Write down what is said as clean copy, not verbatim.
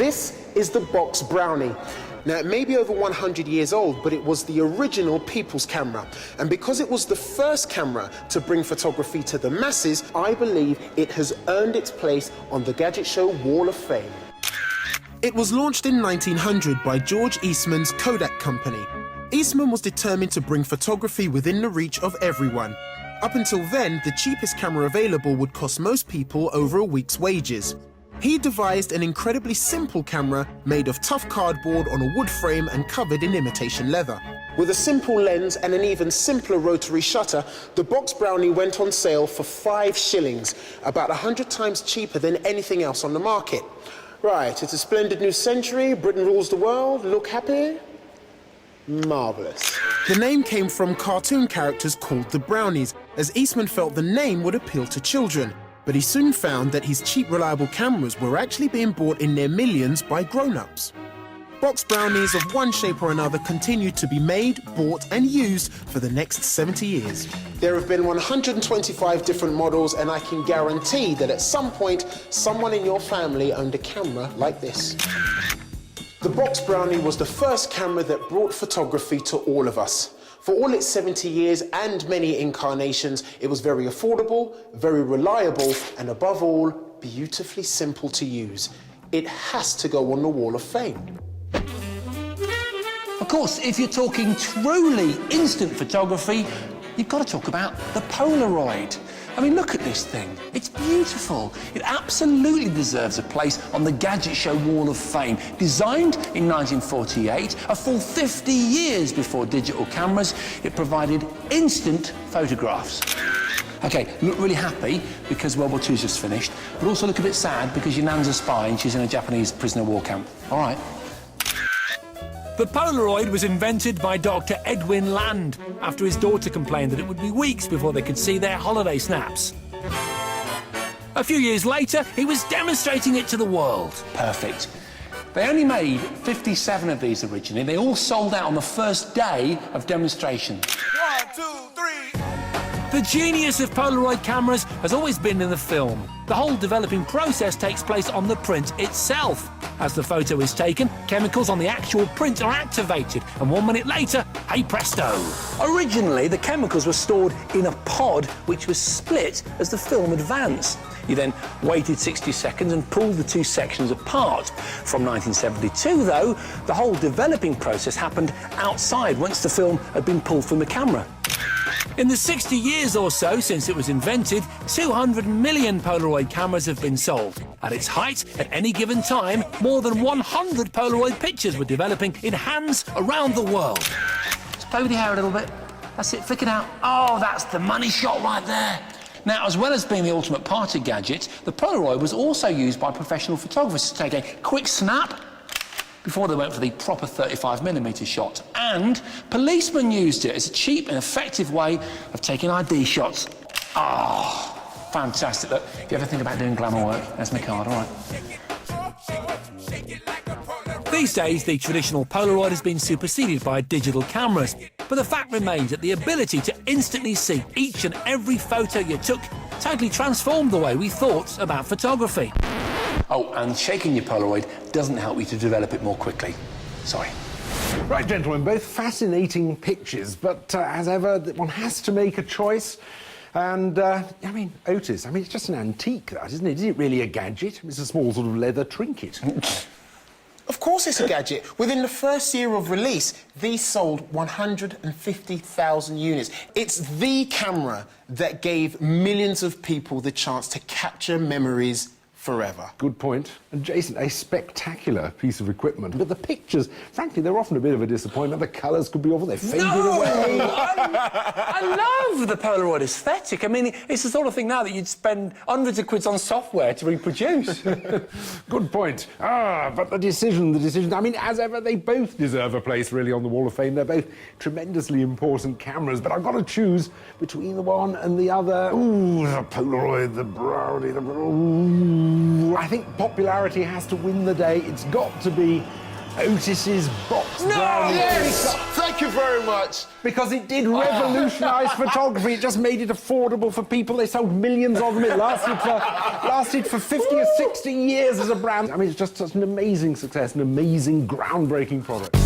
This is the box Brownie. Now, it may be over 100 years old, but it was the original people's camera. And because it was the first camera to bring photography to the masses, I believe it has earned its place on the Gadget Show Wall of Fame. It was launched in 1900 by George Eastman's Kodak company. Eastman was determined to bring photography within the reach of everyone. Up until then, the cheapest camera available would cost most people over a week's wages. He devised an incredibly simple camera made of tough cardboard on a wood frame and covered in imitation leather. With a simple lens and an even simpler rotary shutter, the box Brownie went on sale for 5 shillings, about 100 times cheaper than anything else on the market. Right, it's a splendid new century, Britain rules the world, look happy? Marvellous. The name came from cartoon characters called the Brownies, as Eastman felt the name would appeal to children. But he soon found that his cheap, reliable cameras were actually being bought in their millions by grown-ups. Box Brownies of one shape or another continued to be made, bought and used for the next 70 years. There have been 125 different models, and I can guarantee that at some point, someone in your family owned a camera like this. The box Brownie was the first camera that brought photography to all of us. For all its 70 years and many incarnations, it was very affordable, very reliable, and above all, beautifully simple to use. It has to go on the Wall of Fame. Of course, if you're talking truly instant photography, you've got to talk about the Polaroid. I mean, look at this thing. It's beautiful. It absolutely deserves a place on the Gadget Show Wall of Fame. Designed in 1948, a full 50 years before digital cameras, it provided instant photographs. OK, look really happy because World War II's just finished, but also look a bit sad because your nan's a spy and she's in a Japanese prisoner of war camp. All right. The Polaroid was invented by Dr. Edwin Land after his daughter complained that it would be weeks before they could see their holiday snaps. A few years later, he was demonstrating it to the world. Perfect. They only made 57 of these originally. They all sold out on the first day of demonstration. 1, 2, 3. The genius of Polaroid cameras has always been in the film. The whole developing process takes place on the print itself. As the photo is taken, chemicals on the actual print are activated, and 1 minute later, hey presto! Originally, the chemicals were stored in a pod which was split as the film advanced. You then waited 60 seconds and pulled the two sections apart. From 1972, though, the whole developing process happened outside once the film had been pulled from the camera. In the 60 years or so since it was invented, 200 million Polaroid cameras have been sold. At its height, at any given time, more than 100 Polaroid pictures were developing in hands around the world. Just play with your hair a little bit. That's it, flick it out. Oh, that's the money shot right there. Now, as well as being the ultimate party gadget, the Polaroid was also used by professional photographers to take a quick snap before they went for the proper 35mm shot. And policemen used it as a cheap and effective way of taking ID shots. Oh, fantastic. Look, if you ever think about doing glamour work, there's my card, all right. These days, the traditional Polaroid has been superseded by digital cameras. But the fact remains that the ability to instantly see each and every photo you took totally transformed the way we thought about photography. Oh, and shaking your Polaroid doesn't help you to develop it more quickly. Sorry. Right, gentlemen, both fascinating pictures, but as ever, one has to make a choice. And, I mean, Otis, it's just an antique, that, isn't it? Is it really a gadget? It's a small sort of leather trinket. Of course it's a gadget. Within the first year of release, these sold 150,000 units. It's the camera that gave millions of people the chance to capture memories forever. Good point. And Jason, a spectacular piece of equipment. But the pictures, frankly, they're often a bit of a disappointment. The colours could be awful, they're faded away. I love the Polaroid aesthetic. I mean, it's the sort of thing now that you'd spend hundreds of quids on software to reproduce. Good point. But the decision, I mean, as ever, they both deserve a place, really, on the Wall of Fame. They're both tremendously important cameras, but I've got to choose between the one and the other. Ooh, the Polaroid, the Brownie, the... Ooh. I think popularity has to win the day. It's got to be Otis's box brownie. Yes! Thank you very much. Because it did revolutionise photography. It just made it affordable for people. They sold millions of them. It lasted for 50 or 60 years as a brand. I mean, it's just such an amazing success, an amazing, groundbreaking product.